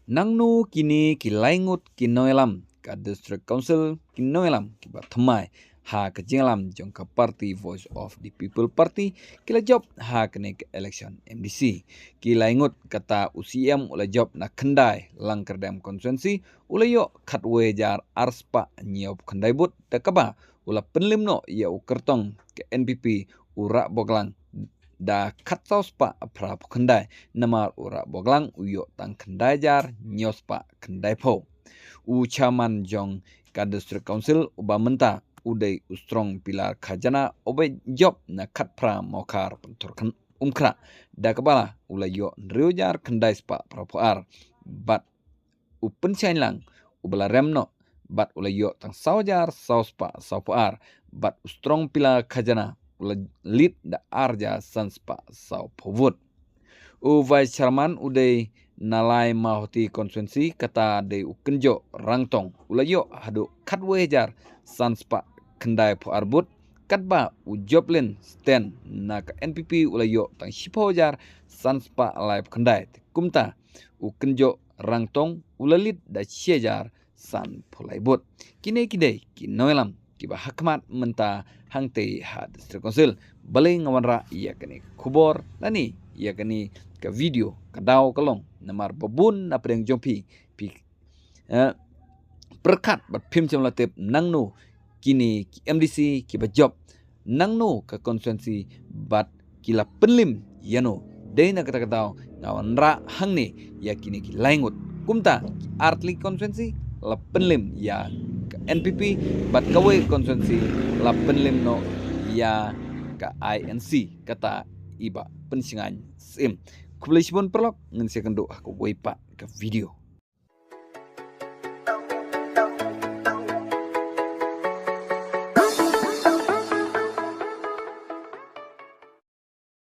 Nangnu kini kilaingut kinoelam ka district council kinoelam kiba thmai ha ka jinglam jong ka party Voice of the People Party kila job ha kene ke election MDC kilaingut kata UCM ula job na khandai lang kerdam konstituensi ula yo khatwe jar arspa nyop khandai but takaba ula penlimno ya ukertong ke NPP ura boglang da katsaus pa pra kendai namar ura boglang uyo tang kendai jar nyos pa kendai po u chairman jong ka district council uba menta udai ustrong pilar khajana obe job na khat pra mokar pentur kan umkra da kepala ula yo nrio jar kendai spa prapoar bat upen lang ubala remno bat ula yo tang saujar saus pa saupoar bat ustrong pilar khajana lead da arja sanspa sau povut. U vice chairman uday nalai mahoti konstituensi kata de ukenjo rangtong ulayo hadu katwe jar sanspa kendai po arbut katba ujoblin stand na ka NPP ulayo tang shipo jar sanspa live kendai kumta ukenjo rangtong ulalit da siejar san polaibut kine kidai kinoelam kiba hakmat menta hangte ha district council baling ngawanra iya kani kubor lani iya kani ka video kadau kalong namar babun na preng jompi pi perkat bat pim jam latip nangno kini MDC kiba job nangno ka konstituensi bat kila penlim yano deina kata katau ngawanra hangni ya kini ki laingut kumta artli konstituensi la penlim ya NPP bat kawe konstituensi la penlim no ya ka INC kata iba pensingan sim kublai sibon perlok ngen sekendo aku wipa ke video